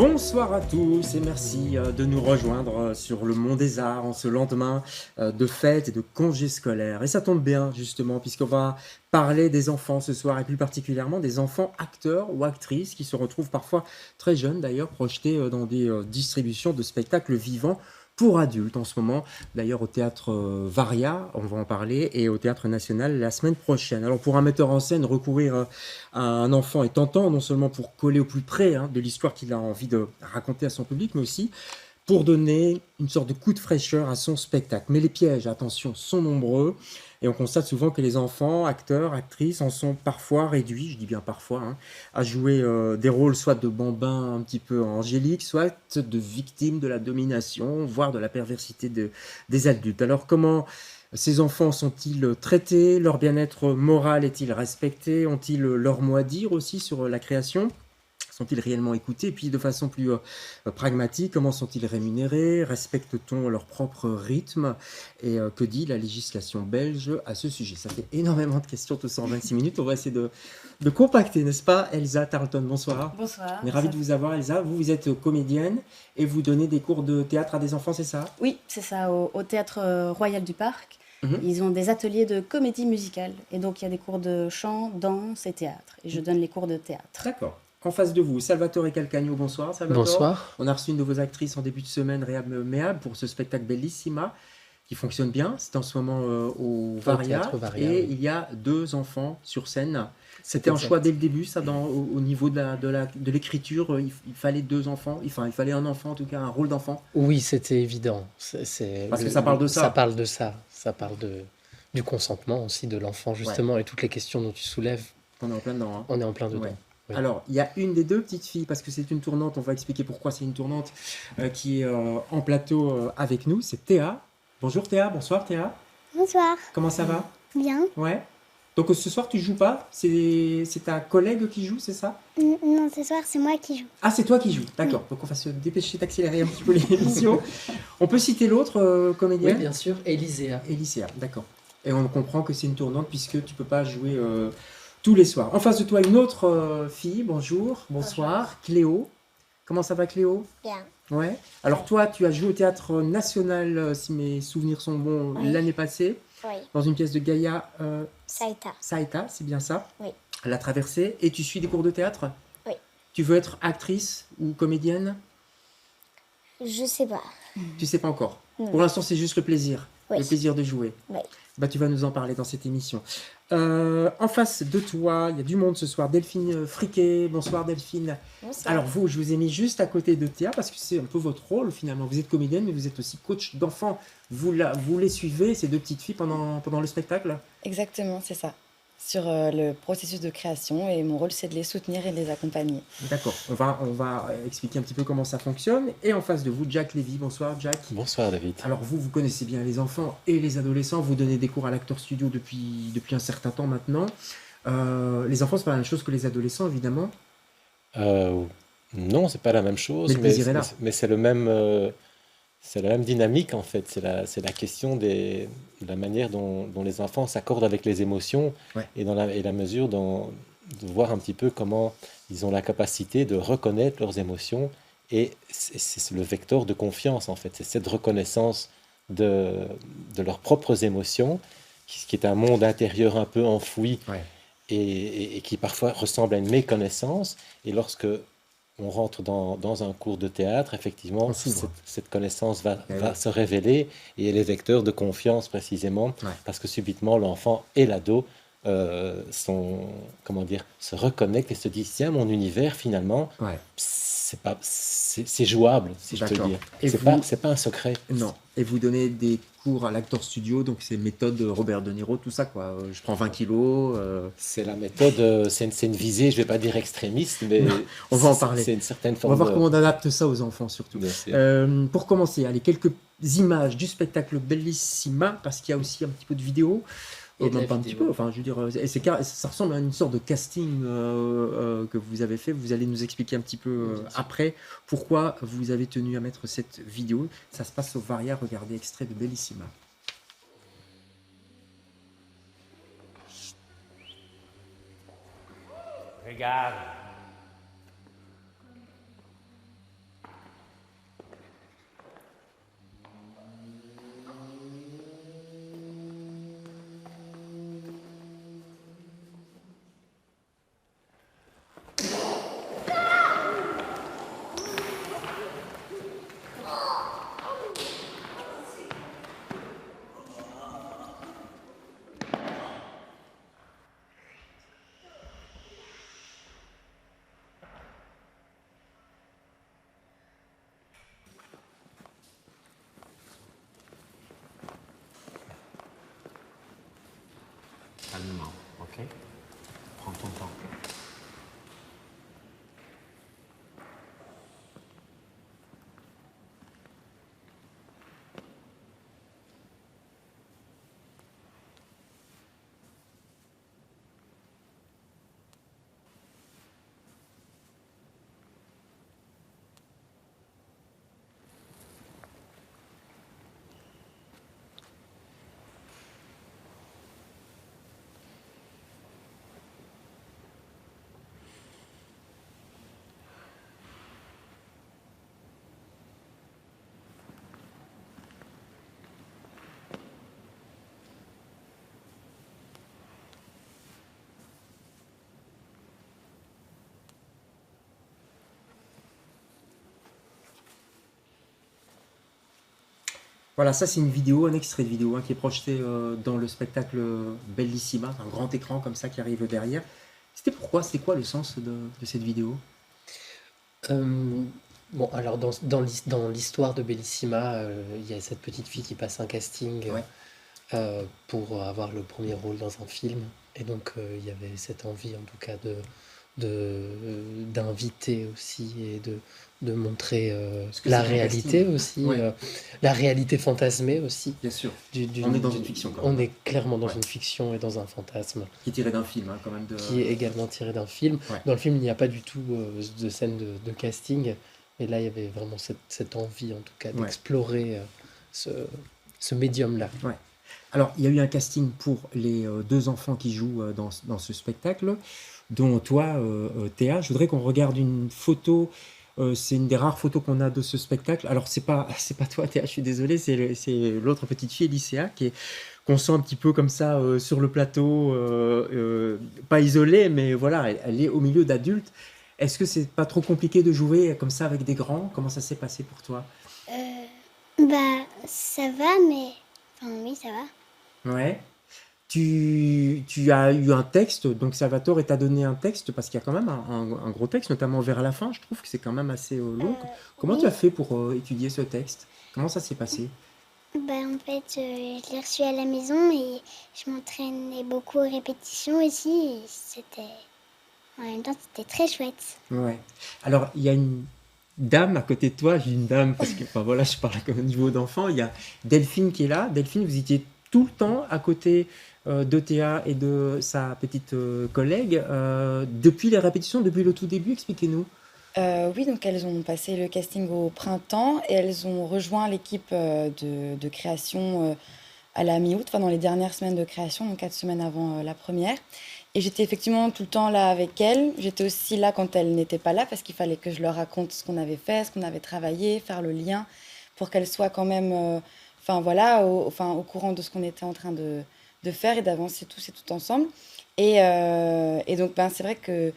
Bonsoir à tous et merci de nous rejoindre sur le Mont des Arts en ce lendemain de fête et de congé scolaire. Et ça tombe bien justement puisqu'on va parler des enfants ce soir et plus particulièrement des enfants acteurs ou actrices qui se retrouvent parfois très jeunes d'ailleurs projetés dans des distributions de spectacles vivants pour adultes en ce moment, d'ailleurs au théâtre Varia, on va en parler, et au théâtre national la semaine prochaine. Alors pour un metteur en scène, recourir à un enfant est tentant, non seulement pour coller au plus près de l'histoire qu'il a envie de raconter à son public, mais aussi pour donner une sorte de coup de fraîcheur à son spectacle. Mais les pièges, attention, sont nombreux, et on constate souvent que les enfants, acteurs, actrices, en sont parfois réduits, je dis bien parfois, à jouer des rôles soit de bambins un petit peu angéliques, soit de victimes de la domination, voire de la perversité des adultes. Alors comment ces enfants sont-ils traités? Leur bien-être moral est-il respecté? Ont-ils leur mot à dire aussi sur la création? Sont-ils réellement écoutés? Et puis de façon plus pragmatique, comment sont-ils rémunérés? Respecte-t-on leur propre rythme? Et que dit la législation belge à ce sujet? Ça fait énormément de questions, tout ça en 26 minutes. On va essayer de compacter, n'est-ce pas? Elsa Tarleton, bonsoir. Bonsoir. On est ravis de vous avoir, Elsa. Vous êtes comédienne et vous donnez des cours de théâtre à des enfants, c'est ça? Oui, c'est ça, au Théâtre Royal du Parc. Mhm. Ils ont des ateliers de comédie musicale. Et donc, il y a des cours de chant, danse et théâtre. Et je donne les cours de théâtre. D'accord. En face de vous, Salvatore Calcagno, bonsoir. Salvatore. Bonsoir. On a reçu une de vos actrices en début de semaine, Réab Meab, pour ce spectacle Bellissima, qui fonctionne bien. C'est en ce moment au Varia. Théâtre Varia, Et oui. il y a 2 enfants sur scène. C'est C'était un exact. choix dès le début, ça, au niveau de l'écriture. Il fallait 2 enfants. Enfin, il fallait un enfant, en tout cas, un rôle d'enfant. Oui, c'était évident. Parce que ça parle de ça. Ça parle de ça. Ça parle du consentement aussi de l'enfant, justement, et toutes les questions dont tu soulèves. On est en plein dedans. On est en plein dedans. Ouais. Oui. Alors, il y a une des 2 petites filles, parce que c'est une tournante, on va expliquer pourquoi c'est une tournante, qui est en plateau avec nous, c'est Théa. Bonjour Théa, bonsoir Théa. Bonsoir. Comment ça va? Bien. Ouais. Donc ce soir tu joues pas? C'est ta collègue qui joue, c'est ça? Non, ce soir, c'est moi qui joue. Ah, c'est toi qui joues, d'accord. Donc on va se dépêcher d'accélérer un petit peu l'émission. On peut citer l'autre Oui, comédienne? bien sûr, Élyséa. Élyséa, d'accord. Et on comprend que c'est une tournante puisque tu peux pas jouer tous les soirs. En face de toi, une autre fille, bonjour, bonsoir, Cléo. Comment ça va Cléo? Bien. Ouais. Alors toi, tu as joué au Théâtre National, si mes souvenirs sont bons, Oui. l'année passée, Oui. dans une pièce de Gaïa Saïta. Saïta, c'est bien ça? Oui. La traversée. Et tu suis des cours de théâtre? Oui. Tu veux être actrice ou comédienne? Je sais pas. Tu sais pas encore. Non. Pour l'instant, c'est juste le plaisir. Oui. Le plaisir de jouer. Oui. Bah, tu vas nous en parler dans cette émission. En face de toi, il y a du monde ce soir. Delphine Friquet. Bonsoir Delphine. Bonsoir. Alors vous, je vous ai mis juste à côté de Théa parce que c'est un peu votre rôle finalement. Vous êtes comédienne, mais vous êtes aussi coach d'enfants. Vous les suivez, ces 2 petites filles, pendant le spectacle? Exactement, c'est ça. Sur le processus de création et mon rôle c'est de les soutenir et de les accompagner. D'accord. On va expliquer un petit peu comment ça fonctionne. Et en face de vous, Jack Lévy. Bonsoir Jack. Bonsoir David. Alors vous connaissez bien les enfants et les adolescents. Vous donnez des cours à l'Acteur Studio depuis un certain temps maintenant. Les enfants, c'est pas la même chose que les adolescents, évidemment. Non, c'est pas la même chose, Mais le plaisir est là. mais c'est c'est la même dynamique en fait. C'est la question de la manière dont les enfants s'accordent avec les émotions Ouais. et la mesure de voir un petit peu comment ils ont la capacité de reconnaître leurs émotions et c'est le vecteur de confiance en fait. C'est cette reconnaissance de leurs propres émotions qui est un monde intérieur un peu enfoui Ouais. et qui parfois ressemble à une méconnaissance. Et lorsque on rentre dans un cours de théâtre, effectivement, On s'ouvre. cette connaissance va ouais. se révéler et elle est vecteur de confiance précisément, Ouais. parce que subitement l'enfant et l'ado se reconnectent et se disent tiens, mon univers finalement, Ouais. c'est jouable, si je peux D'accord. dire. Et C'est pas un secret. Non. Et vous donnez des cours à l'Acteur Studio, donc c'est méthode Robert De Niro, tout ça quoi. Je prends 20 kilos. C'est la méthode, c'est une visée, je vais pas dire extrémiste, mais On va en parler. c'est une certaine On va forme voir de... comment on adapte ça aux enfants surtout. Bien sûr. Pour commencer, allez, quelques images du spectacle Bellissima, parce qu'il y a aussi un petit peu de vidéo. Et de la Même pas un vidéo. petit peu, enfin je veux dire, ça ressemble à une sorte de casting que vous avez fait. Vous allez nous expliquer un petit peu Bien sûr. après pourquoi vous avez tenu à mettre cette vidéo. Ça se passe au Varia, regardez extrait de Bellissima. Regarde. Ok. Prends ton temps. Voilà, ça c'est une vidéo, un extrait de vidéo qui est projeté dans le spectacle Bellissima, un grand écran comme ça qui arrive derrière. C'était quoi le sens de cette vidéo? Euh, bon, alors dans l'histoire de Bellissima, il y a cette petite fille qui passe un casting Ouais. pour avoir le premier rôle dans un film. Et donc, il y avait cette envie, en tout cas, d'inviter aussi et de montrer Parce que la c'est un réalité casting. aussi, Ouais, la réalité fantasmée aussi. bien sûr. du- On est d'une- dans une d'une- fiction quand On même, est clairement dans Ouais. une fiction et dans un fantasme Qui est tiré d'un film, quand même. qui est également tiré d'un film. Ouais. Dans le film, il n'y a pas du tout de scène de casting, mais là, il y avait vraiment cette envie, en tout cas, Ouais. d'explorer ce, ce médium-là. Ouais. Alors, il y a eu un casting pour les deux enfants qui jouent dans ce spectacle, dont toi, Théa. Je voudrais qu'on regarde une photo. C'est une des rares photos qu'on a de ce spectacle. Alors, c'est pas toi, Théa, je suis désolé, c'est l'autre petite fille, Lycéa, qu'on sent un petit peu comme ça sur le plateau, pas isolée, mais voilà, elle est au milieu d'adultes. Est-ce que c'est pas trop compliqué de jouer comme ça avec des grands? Comment ça s'est passé pour toi? Bah, ça va, mais... Enfin, oui, ça va. Ouais. Tu as eu un texte, donc Salvatore t'a donné un texte, parce qu'il y a quand même un gros texte, notamment vers la fin, je trouve que c'est quand même assez long. Comment tu Oui. as fait pour étudier ce texte? Comment ça s'est passé? Bah, en fait, je l'ai reçu à la maison et je m'entraînais beaucoup aux répétitions aussi. Et c'était... En même temps, c'était très chouette. Ouais. Alors, il y a une dame à côté de toi, j'ai une dame, parce que, enfin voilà, je parle au niveau d'enfant, il y a Delphine qui est là. Delphine, vous étiez tout le temps à côté de Théa et de sa petite collègue, depuis les répétitions, depuis le tout début, expliquez-nous. Oui, donc elles ont passé le casting au printemps et elles ont rejoint l'équipe de création à la mi-août, enfin dans les dernières semaines de création, donc 4 semaines avant la première. Et j'étais effectivement tout le temps là avec elles. J'étais aussi là quand elles n'étaient pas là parce qu'il fallait que je leur raconte ce qu'on avait fait, ce qu'on avait travaillé, faire le lien pour qu'elles soient quand même, enfin voilà, au courant de ce qu'on était en train de faire et d'avancer tous et toutes ensemble. Et donc, ben, c'est vrai que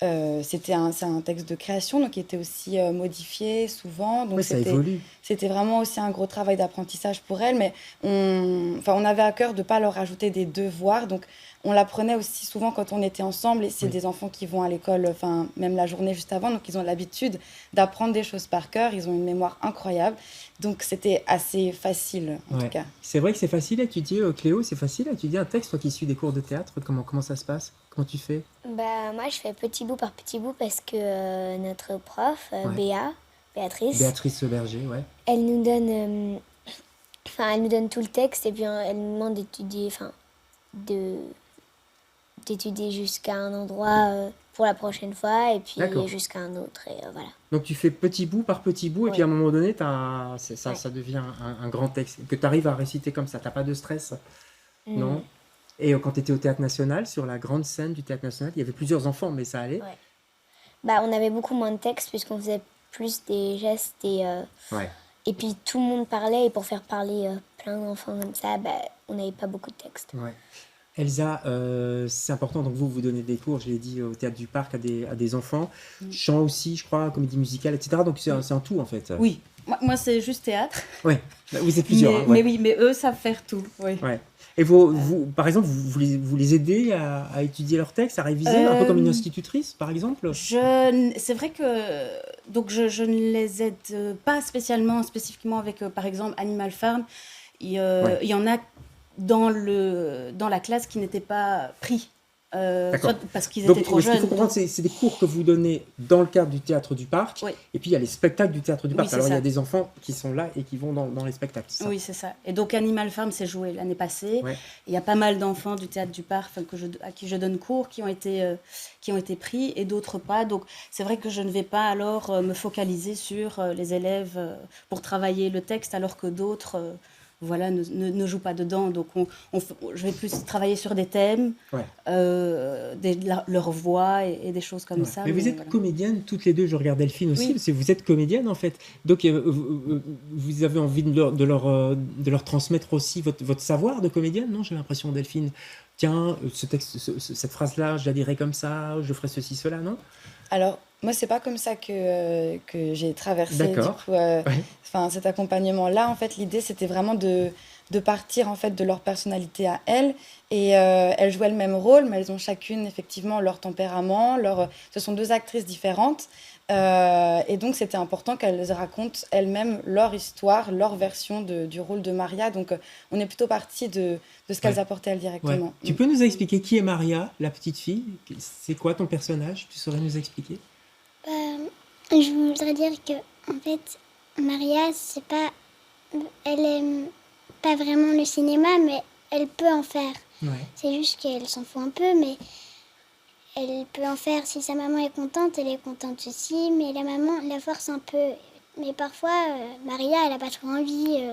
c'est un texte de création, donc qui était aussi modifié souvent. Donc Oui, ça évolue. c'était vraiment aussi un gros travail d'apprentissage pour elles, mais on avait à cœur de ne pas leur rajouter des devoirs. Donc, on l'apprenait aussi souvent quand on était ensemble. Et c'est Oui. des enfants qui vont à l'école, enfin, même la journée juste avant. Donc, ils ont l'habitude d'apprendre des choses par cœur. Ils ont une mémoire incroyable. Donc, c'était assez facile, en tout Ouais. cas. C'est vrai que c'est facile à étudier, Cléo, c'est facile à étudier un texte, toi qui suis des cours de théâtre, comment ça se passe? Comment tu fais? Bah, moi, je fais petit bout par petit bout parce que notre prof, Ouais. Béatrice, Béatrice Berger, ouais. elle nous donne, elle nous donne tout le texte et puis elle nous demande d'étudier, de d'étudier jusqu'à un endroit pour la prochaine fois et puis D'accord. jusqu'à un autre et voilà. Donc tu fais petit bout par petit bout, et puis Ouais. à un moment donné, ça, Ouais. ça devient un grand texte, que tu arrives à réciter comme ça, t'as pas de stress, non? Et quand tu étais au Théâtre National, sur la grande scène du Théâtre National, il y avait plusieurs enfants, mais ça allait? Ouais. Bah, on avait beaucoup moins de texte puisqu'on faisait plus des gestes Ouais. et puis tout le monde parlait et pour faire parler plein d'enfants comme ça, bah, on n'avait pas beaucoup de texte. Ouais. Elsa, c'est important, donc vous donnez des cours, je l'ai dit, au Théâtre du Parc à des enfants, chant aussi, je crois, comédie musicale, etc. Donc c'est un tout en fait. Oui, moi c'est juste théâtre. Ouais. Vous êtes plusieurs, mais, hein, mais ouais. oui, mais eux savent faire tout. Oui. Ouais. Et par exemple, vous les aidez à étudier leurs textes, à réviser, un peu comme une institutrice, par exemple? C'est vrai que donc je ne les aide pas spécifiquement avec par exemple Animal Farm. Ouais. Il y en a dans la classe qui n'étaient pas pris D'accord. soit parce qu'ils Donc, étaient trop ce qu'il faut jeunes. comprendre, c'est des cours que vous donnez dans le cadre du théâtre du parc, Oui. et puis il y a les spectacles du théâtre du Oui, parc. c'est Alors, il y a ça. des enfants qui sont là et qui vont dans les spectacles, c'est ça? Oui, c'est ça. Et donc Animal Farm s'est joué l'année passée. Ouais. Il y a pas mal d'enfants du théâtre du parc à qui je donne cours qui ont été pris et d'autres pas. Donc c'est vrai que je ne vais pas alors me focaliser sur les élèves pour travailler le texte alors que d'autres voilà, ne jouent pas dedans. Donc je vais plus travailler sur des thèmes, Ouais. leur voix et des choses comme Ouais. ça. Mais vous êtes voilà. comédienne toutes les deux, je regardais le film aussi, Oui. parce que vous êtes comédienne en fait. Donc vous avez envie de leur transmettre aussi votre savoir de comédienne, non? J'ai l'impression, Delphine. Tiens, ce texte, cette phrase-là, je la dirais comme ça, je ferai ceci, cela, non? Alors, moi, c'est pas comme ça que j'ai traversé, du D'accord. coup, Ouais. enfin, cet accompagnement-là. En fait, l'idée, c'était vraiment de partir, en fait, de leur personnalité à elles. Et elles jouaient le même rôle, mais elles ont chacune, effectivement, leur tempérament. Ce sont deux actrices différentes. Et donc, c'était important qu'elles racontent elles-mêmes leur histoire, leur version du rôle de Maria. Donc, on est plutôt parti de ce qu'elles Ouais. apportaient elles Ouais. directement. Tu peux nous expliquer qui est Maria, la petite fille? C'est quoi ton personnage? Tu saurais nous expliquer? Je voudrais dire que, en fait, Maria, c'est pas. Elle aime pas vraiment le cinéma, mais elle peut en faire. Ouais. C'est juste qu'elle s'en fout un peu, mais elle peut en faire. Si sa maman est contente, elle est contente aussi, mais la maman la force un peu. Mais parfois, Maria, elle a pas trop envie.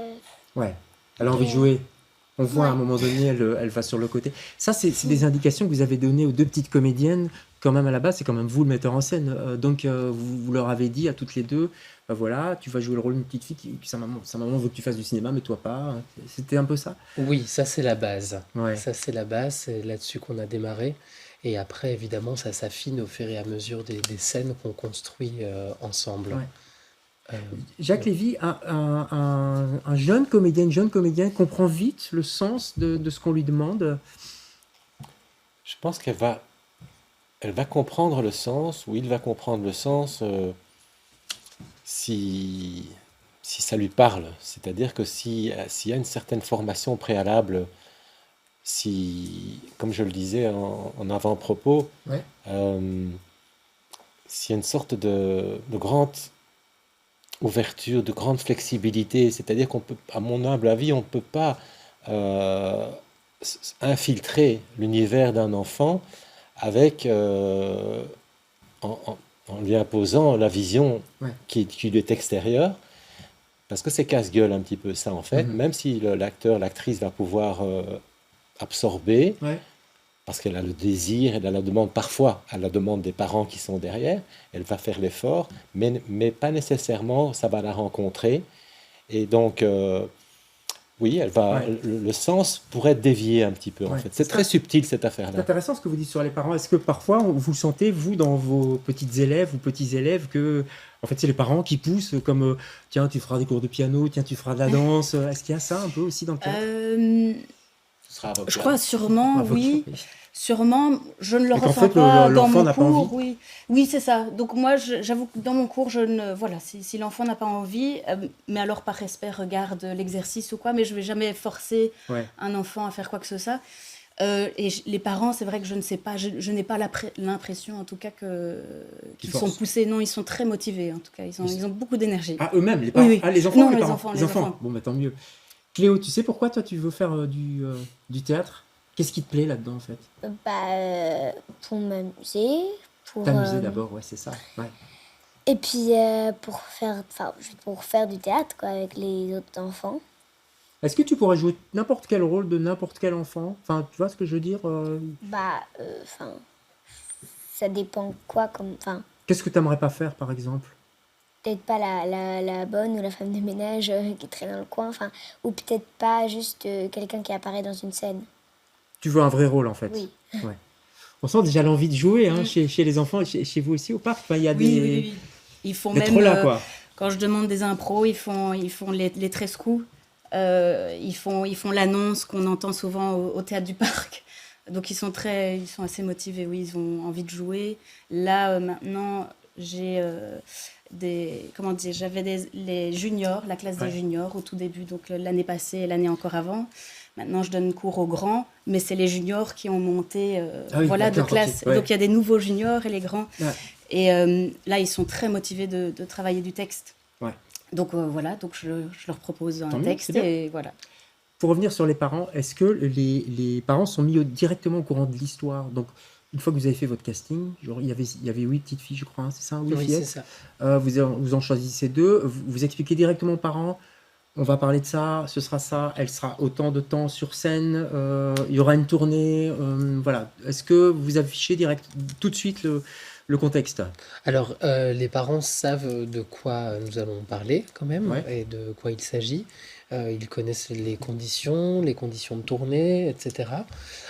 Ouais. Elle a envie de Et, jouer. On voit à un ouais. moment donné, elle va sur le côté. Ça, c'est des indications que vous avez données aux deux petites comédiennes. Quand même, à la base, c'est quand même vous le metteur en scène. Donc, vous leur avez dit à toutes les deux, bah voilà, tu vas jouer le rôle d'une petite fille qui sa maman veut que tu fasses du cinéma, mais toi pas. C'était un peu ça? Oui, ça c'est la base. Ouais. Ça c'est la base, c'est là-dessus qu'on a démarré. Et après, évidemment, ça s'affine au fur et à mesure des scènes qu'on construit ensemble. Ouais. Euh, Jacques Lévy, un jeune comédien, une jeune comédienne comprend vite le sens de ce qu'on lui demande. Je pense elle va comprendre le sens, ou il va comprendre le sens si ça lui parle. C'est-à-dire que s'il y a une certaine formation préalable, comme je le disais en avant-propos, Ouais. s'il y a une sorte de grande ouverture, de grande flexibilité, c'est-à-dire qu'on peut, à mon humble avis, on ne peut pas infiltrer l'univers d'un enfant avec en lui imposant la vision Ouais. qui lui est extérieure, parce que c'est casse-gueule un petit peu ça en fait, Mhm. même si l'acteur, l'actrice va pouvoir absorber, Ouais. parce qu'elle a le désir, elle a la demande parfois, à la demande des parents qui sont derrière, elle va faire l'effort, mais pas nécessairement ça va la rencontrer. Et donc, oui, Ouais. le sens pourrait être dévié un petit peu en Ouais. fait. C'est très subtil cette C'est affaire-là. intéressant ce que vous dites sur les parents. Est-ce que parfois vous sentez, vous, dans vos petites élèves ou petits élèves, que en fait c'est les parents qui poussent comme tiens, tu feras des cours de piano, tiens, tu feras de la danse. Est-ce qu'il y a ça un peu aussi dans le théâtre? Ce sera avocat. Je crois sûrement, Avocat, oui. oui. Sûrement, je ne le Et qu'en ressens fait, pas dans l'enfant mon n'a pas cours. envie. Oui, oui, c'est ça. Donc moi, j'avoue que dans mon cours, je ne, voilà, si l'enfant n'a pas envie, mais alors par respect, regarde l'exercice ou quoi, mais je vais jamais forcer Ouais. un enfant à faire quoi que ce soit. Les parents, c'est vrai que je ne sais pas, je n'ai pas l'impression, en tout cas, qu'ils sont forcent. poussés. Non, ils sont très motivés, en tout cas. Ils ont beaucoup d'énergie. Ah, eux-mêmes, les parents. Oui, oui. Ah, les enfants, Non, ou les les parents? enfants, Les les enfants. enfants. Bon, bah tant mieux. Cléo, tu sais pourquoi toi tu veux faire du théâtre? Qu'est-ce qui te plaît là-dedans en fait? Pour m'amuser, pour T'amuser d'abord, ouais, c'est ça. Ouais. et puis pour faire du théâtre quoi avec les autres enfants. Est-ce que tu pourrais jouer n'importe quel rôle de n'importe quel enfant? Enfin, tu vois ce que je veux dire? Ça dépend quoi comme Qu'est-ce que tu n'aimerais pas faire, par exemple? peut-être pas la bonne ou la femme de ménage qui traîne dans le coin, ou peut-être pas juste quelqu'un qui apparaît dans une scène. Tu veux un vrai rôle, en fait. Oui. Ouais. On sent déjà l'envie de jouer hein, Mm. chez les enfants, et chez vous aussi au parc. Enfin, il y a Oui, des... oui, oui. Ils font d'être même, là, quoi. quand je demande des impros, ils font les 13 coups. Ils font l'annonce qu'on entend souvent au théâtre du parc. Donc ils sont assez motivés, oui, ils ont envie de jouer. Là, maintenant, j'ai j'avais les juniors, la classe Ouais. des juniors au tout début, donc l'année passée et l'année encore avant. Maintenant, je donne cours aux grands, mais c'est les juniors qui ont monté Ah oui, voilà, de d'accord, ok, classe. ouais. Donc, il y a des nouveaux juniors et les grands. Ouais. Et là, ils sont très motivés de travailler du texte. Ouais. Donc, voilà, donc je leur propose un Tant mieux, texte c'est bien. et voilà. Pour revenir sur les parents, est-ce que les parents sont mis directement au courant de l'histoire? Donc, une fois que vous avez fait votre casting, genre, il y avait 8 petites filles, je crois, hein, c'est ça, 8 Oui, c'est fillettes. ça. Vous en choisissez 2, vous expliquez directement aux parents, on va parler de ça, ce sera ça, elle sera autant de temps sur scène, il y aura une tournée, voilà. Est-ce que vous affichez tout de suite le contexte? Alors, les parents savent de quoi nous allons parler quand même Ouais. et de quoi il s'agit. Ils connaissent les conditions de tournée, etc.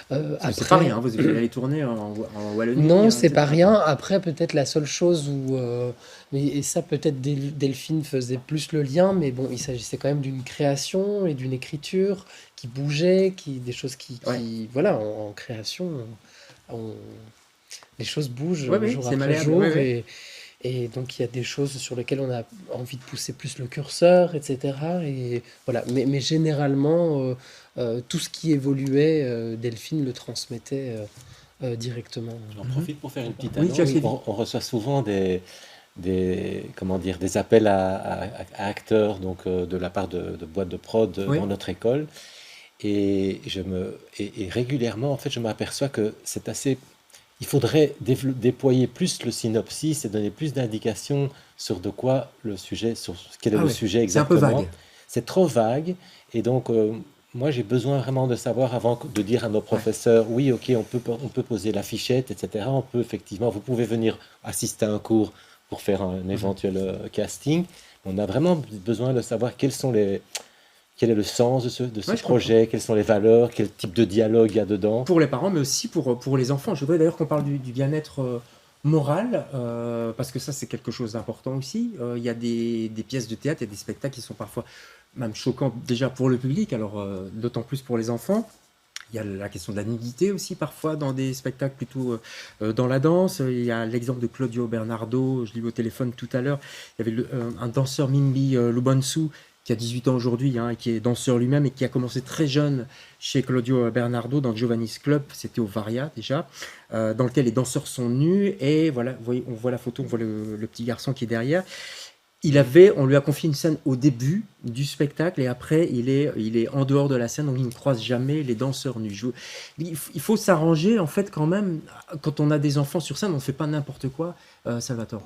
Parce que c'est pas Après, rien, vous allez aller tourner en Wallonie, non, c'est pas etc. rien. Après, peut-être la seule chose où, et ça peut-être Delphine faisait plus le lien, mais bon, il s'agissait quand même d'une création et d'une écriture qui bougeait, des choses Ouais. voilà, en création, on- les choses bougent Ouais, ouais, jour c'est après malléable, jour, ouais, ouais. et donc il y a des choses sur lesquelles on a envie de pousser plus le curseur, etc. Et voilà. Mais généralement, tout ce qui évoluait, Delphine le transmettait directement. J'en Mhm. profite pour faire une petite Oui, tu as annonce. suivi. On reçoit souvent comment dire, des appels à acteurs donc, de la part de boîtes de prod Oui. dans notre école. Et, et régulièrement, en fait, je m'aperçois que c'est assez. Il faudrait déployer plus le synopsis et donner plus d'indications sur de quoi le sujet, sur quel est Ah le ouais, sujet c'est un peu exactement. vague. C'est trop vague. Et donc, moi, j'ai besoin vraiment de savoir avant de dire à nos Ouais. professeurs, oui, ok, on peut poser la fichette, etc. On peut effectivement, vous pouvez venir assister à un cours pour faire un Mhm. éventuel casting. On a vraiment besoin de savoir quel est le sens de ce Ouais, je comprends. projet, quelles sont les valeurs, quel type de dialogue il y a dedans. Pour les parents, mais aussi pour les enfants. Je voudrais d'ailleurs qu'on parle du bien-être moral, parce que ça, c'est quelque chose d'important aussi. Il y a des pièces de théâtre, il y a des spectacles qui sont parfois même choquants déjà pour le public, alors d'autant plus pour les enfants. Il y a la question de la nudité aussi parfois dans des spectacles plutôt dans la danse. Il y a l'exemple de Claudio Bernardo, je l'ai eu au téléphone tout à l'heure. Il y avait un danseur Mimbi Lubansu qui a 18 ans aujourd'hui, hein, et qui est danseur lui-même et qui a commencé très jeune chez Claudio Bernardo dans le Giovanni's Club, c'était au Varia déjà, dans lequel les danseurs sont nus et voilà, vous voyez, on voit la photo, on voit le petit garçon qui est derrière. On lui a confié une scène au début du spectacle et après il est en dehors de la scène, donc il ne croise jamais les danseurs nus. Il faut s'arranger en fait quand même, quand on a des enfants sur scène, on ne fait pas n'importe quoi, Salvatore.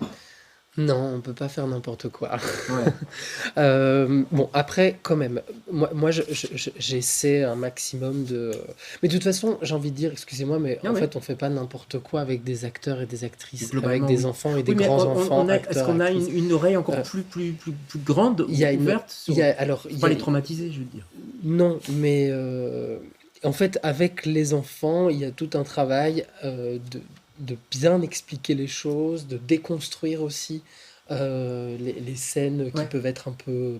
Non, on peut pas faire n'importe quoi. Ouais. Bon, après, quand même, moi j'essaie un maximum de. Mais de toute façon, j'ai envie de dire, excusez-moi, mais Ah en ouais. fait, on fait pas n'importe quoi avec des acteurs et des actrices, avec Globalement, des oui. enfants et des Oui, mais grands-enfants, est-ce acteurs, qu'on a actrices. une oreille encore Euh, plus grande, Il y a une, ouverte il y a, alors, Faut il y pas a, les traumatiser, je veux dire. non, mais en fait, avec les enfants, il y a tout un travail de bien expliquer les choses, de déconstruire aussi les scènes qui Ouais. peuvent être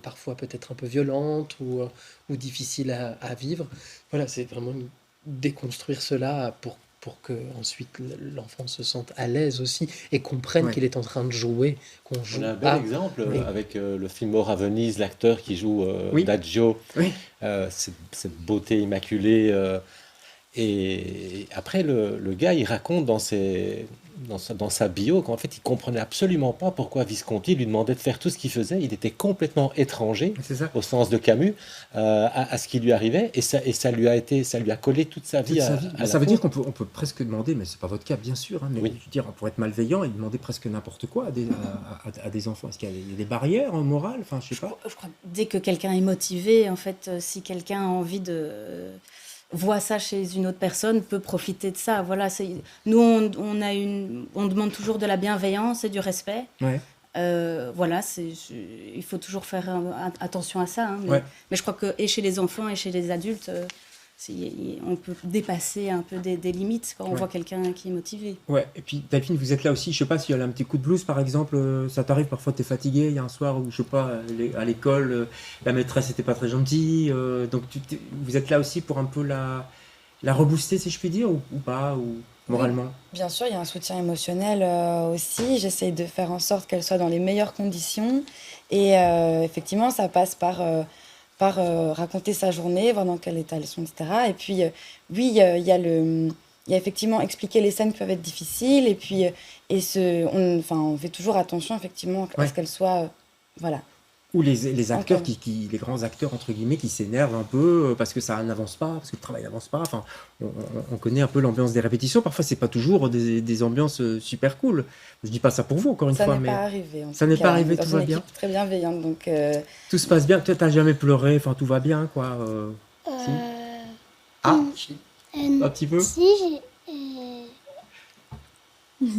parfois peut-être un peu violentes ou difficiles à vivre. Voilà, c'est vraiment déconstruire cela pour que ensuite l'enfant se sente à l'aise aussi et comprenne Ouais. qu'il est en train de jouer, qu'on On joue a un bel à. exemple Oui. avec le film Mort à Venise, l'acteur qui joue Oui. Daggio, Oui. cette beauté immaculée. Et après, le gars, il raconte dans sa bio qu'en fait, il comprenait absolument pas pourquoi Visconti lui demandait de faire tout ce qu'il faisait. Il était complètement étranger, C'est ça. au sens de Camus, à ce qui lui arrivait, et ça lui a collé toute sa vie Toute sa à vie. la Ça veut peau. dire on peut presque demander, mais c'est pas votre cas bien sûr, hein, mais Oui. je veux dire, pour être malveillant et demander presque n'importe quoi à des enfants. Est-ce qu'il y a des barrières morales? Enfin, je sais pas. Je crois que dès que quelqu'un est motivé, en fait, si quelqu'un a envie voit ça chez une autre personne, peut profiter de ça. Voilà, nous, on demande toujours de la bienveillance et du respect. Ouais. Voilà, il faut toujours faire attention à ça. Hein, Ouais. mais je crois que et chez les enfants et chez les adultes, on peut dépasser un peu des limites quand on Ouais. voit quelqu'un qui est motivé. Ouais, et puis Delphine, vous êtes là aussi, je sais pas s'il y a un petit coup de blues par exemple, ça t'arrive parfois, t'es fatigué, il y a un soir où je sais pas, à l'école, la maîtresse était pas très gentille, donc vous êtes là aussi pour un peu la rebooster si je puis dire, ou pas, ou moralement. Bien sûr, il y a un soutien émotionnel aussi. J'essaye de faire en sorte qu'elle soit dans les meilleures conditions. Et effectivement, ça passe par par raconter sa journée, voir dans quel état elles sont, etc. Et puis, oui, il y a effectivement expliquer les scènes qui peuvent être difficiles. Et puis, on fait toujours attention, effectivement, à Ouais. ce qu'elles soient, voilà. Ou les acteurs, Ok. les grands acteurs, entre guillemets, qui s'énervent un peu parce que ça n'avance pas, parce que le travail n'avance pas. Enfin, on connaît un peu l'ambiance des répétitions. Parfois, c'est pas toujours des ambiances super cool. Je dis pas ça pour vous, encore une Ça fois, n'est mais pas arrivé. En ça tout n'est pas cas. arrivé, Dans tout une va bien. équipe très bienveillante. Donc, Tout se passe bien. Toi, t'as jamais pleuré, enfin, tout va bien, quoi. Si. Euh, Ah, euh, un petit peu. si,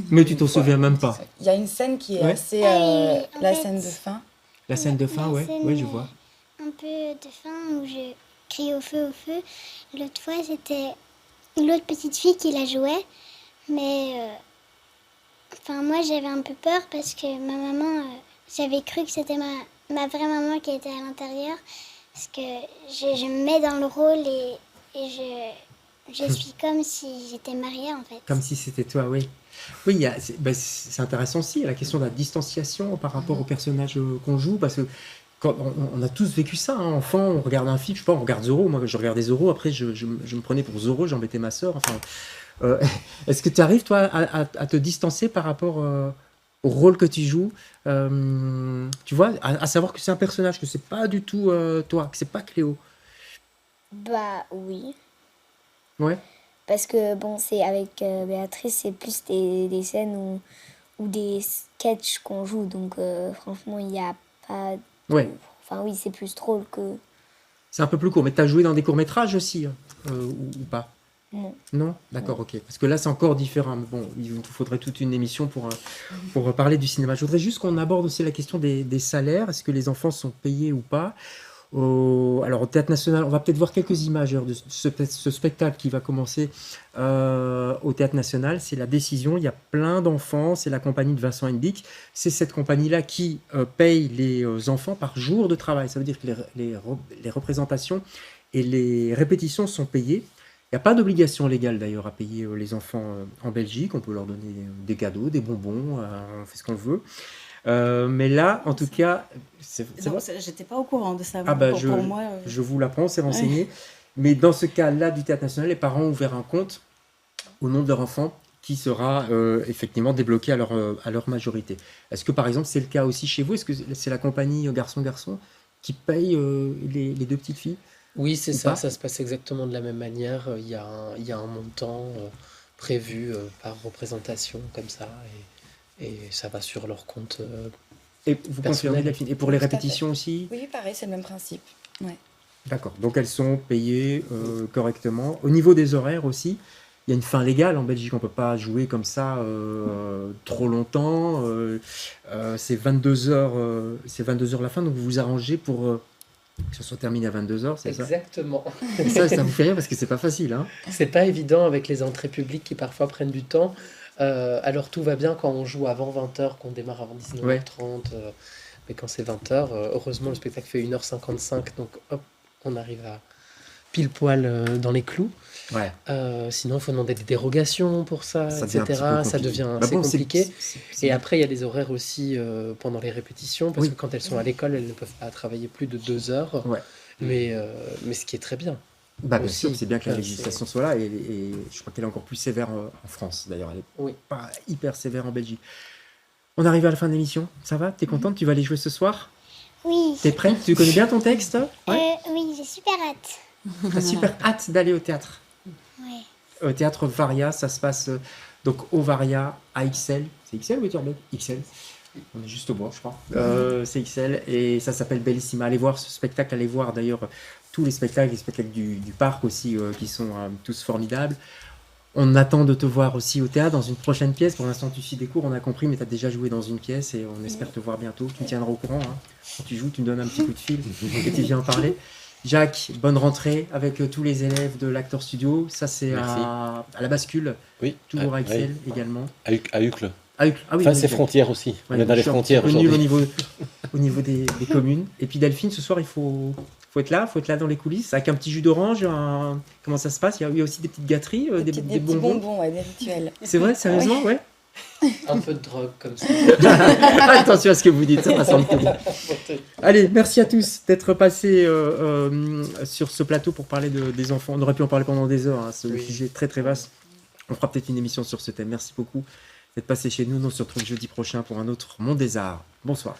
Mais tu t'en souviens même pas. il y a une scène qui est Ouais. assez. Ah oui, en La fait, scène de fin. La scène de fin, la ouais, scène, ouais, je vois. un peu de fin où je crie au feu, au feu. L'autre fois, c'était l'autre petite fille qui la jouait. Mais enfin, moi, j'avais un peu peur parce que ma maman, j'avais cru que c'était ma vraie maman qui était à l'intérieur. Parce que je me mets dans le rôle et je suis comme si j'étais Maria, en fait. Comme si c'était toi, oui. Oui, c'est intéressant aussi, la question de la distanciation par rapport au personnage qu'on joue, parce que quand on a tous vécu ça, hein, enfant, on regarde un film, je sais pas, on regarde Zorro, moi je regardais Zorro, après je me prenais pour Zorro, j'embêtais ma sœur, enfin, euh, est-ce que tu arrives, toi, à te distancer par rapport au rôle que tu joues, tu vois, à savoir que c'est un personnage, que c'est pas du tout toi, que c'est pas Cléo. Bah oui. Ouais, Parce que bon, c'est avec Béatrice, c'est plus des scènes ou des sketchs qu'on joue. Donc franchement, il n'y a pas. ouais, Enfin oui, c'est plus drôle que. c'est un peu plus court, mais tu as joué dans des courts-métrages aussi, hein, ou pas? Non. Non? D'accord, ok. Parce que là, c'est encore différent. Mais bon, il nous faudrait toute une émission pour parler du cinéma. Je voudrais juste qu'on aborde aussi la question des salaires. Est-ce que les enfants sont payés ou pas? Alors, au Théâtre National, on va peut-être voir quelques images de ce spectacle qui va commencer au Théâtre National. C'est La Décision. Il y a plein d'enfants. C'est la compagnie de Vincent Henbick. C'est cette compagnie-là qui paye les enfants par jour de travail. Ça veut dire que les représentations et les répétitions sont payées. Il n'y a pas d'obligation légale d'ailleurs à payer les enfants en Belgique. On peut leur donner des cadeaux, des bonbons, on fait ce qu'on veut. Mais là, en tout cas, c'est Non, vrai. j'étais pas au courant de ça. Ah bah, Pour moi, je vous l'apprends, c'est renseigné. Mais dans ce cas-là du Théâtre National, les parents ont ouvert un compte au nom de leur enfant qui sera effectivement débloqué à leur majorité. Est-ce que par exemple c'est le cas aussi chez vous? Est-ce que c'est la compagnie garçon-garçon qui paye les deux petites filles? Oui, c'est Ou ça, pas? ça se passe exactement de la même manière. Il y a un montant prévu par représentation comme ça, et ça va sur leur compte Et vous confirmez, personnel. Delphine? Et pour les Tout à fait. répétitions aussi? Oui, pareil, c'est le même principe. Ouais. D'accord. Donc elles sont payées correctement. Au niveau des horaires aussi, il y a une fin légale en Belgique. On ne peut pas jouer comme ça trop longtemps. C'est 22 heures, c'est 22 heures la fin. Donc vous vous arrangez pour que ce soit terminé à 22 heures, c'est ça? Exactement. Et ça vous fait rire parce que c'est pas facile, hein? C'est pas évident avec les entrées publiques qui parfois prennent du temps. Alors tout va bien quand on joue avant 20h, qu'on démarre avant 19h30. Mais quand c'est 20h, heureusement le spectacle fait 1h55, donc hop, on arrive à pile poil dans les clous. Ouais. Sinon, il faut demander des dérogations pour ça, Ça devient un etc. petit peu Ça compliqué. devient Bah assez bon, compliqué. c'est- Et après, il y a des horaires aussi pendant les répétitions, parce Oui. que quand elles sont à l'école, elles ne peuvent pas travailler plus de 2 heures. Ouais. Mais ce qui est très bien. Bah, bien Aussi. sûr, c'est bien que la Ouais, législation soit là et je crois qu'elle est encore plus sévère en France. D'ailleurs, elle n'est Oui. pas hyper sévère en Belgique. On arrive à la fin de l'émission. Ça va? T'es contente? Tu vas aller jouer ce soir? Oui. T'es prête? Tu connais bien ton texte? Ouais. Oui, j'ai super hâte. T'as super hâte d'aller au théâtre. Ouais. Au théâtre Varia, ça se passe donc au Varia à XL. C'est XL ou Eternel? XL. On est juste au bord, je crois. C'est XL et ça s'appelle Bellissima. Allez voir ce spectacle, allez voir d'ailleurs tous les spectacles du parc aussi qui sont tous formidables. On attend de te voir aussi au théâtre dans une prochaine pièce. Pour l'instant, tu suis des cours, on a compris, mais tu as déjà joué dans une pièce et on espère te voir bientôt. Tu me tiendras au courant. Hein. Quand tu joues, tu me donnes un petit coup de fil et tu viens en parler. Jacques, bonne rentrée avec tous les élèves de l'Acteur Studio. Ça, c'est Merci. à la bascule, Oui, toujours à oui. XL également. À Uccle. Ah oui, Enfin, oui, c'est oui. frontières aussi. On Ouais, est dans les je suis un frontières petit peu nul aujourd'hui. au niveau des communes. Et puis Delphine, ce soir, il faut être là dans les coulisses, avec un petit jus d'orange. Comment ça se passe? Il y a aussi des petites gâteries, des Des petits bonbons. bonbons, ouais, des rituels. C'est vrai, sérieusement, ouais. Un peu de drogue comme ça. Attention à ce que vous dites, ça va s'entendre. Allez, merci à tous d'être passés sur ce plateau pour parler des enfants. On aurait pu en parler pendant des heures, hein, c'est le sujet très très vaste. On fera peut-être une émission sur ce thème. Merci beaucoup d'être passé chez nous. Nous on se retrouve jeudi prochain pour un autre Monde des Arts. Bonsoir.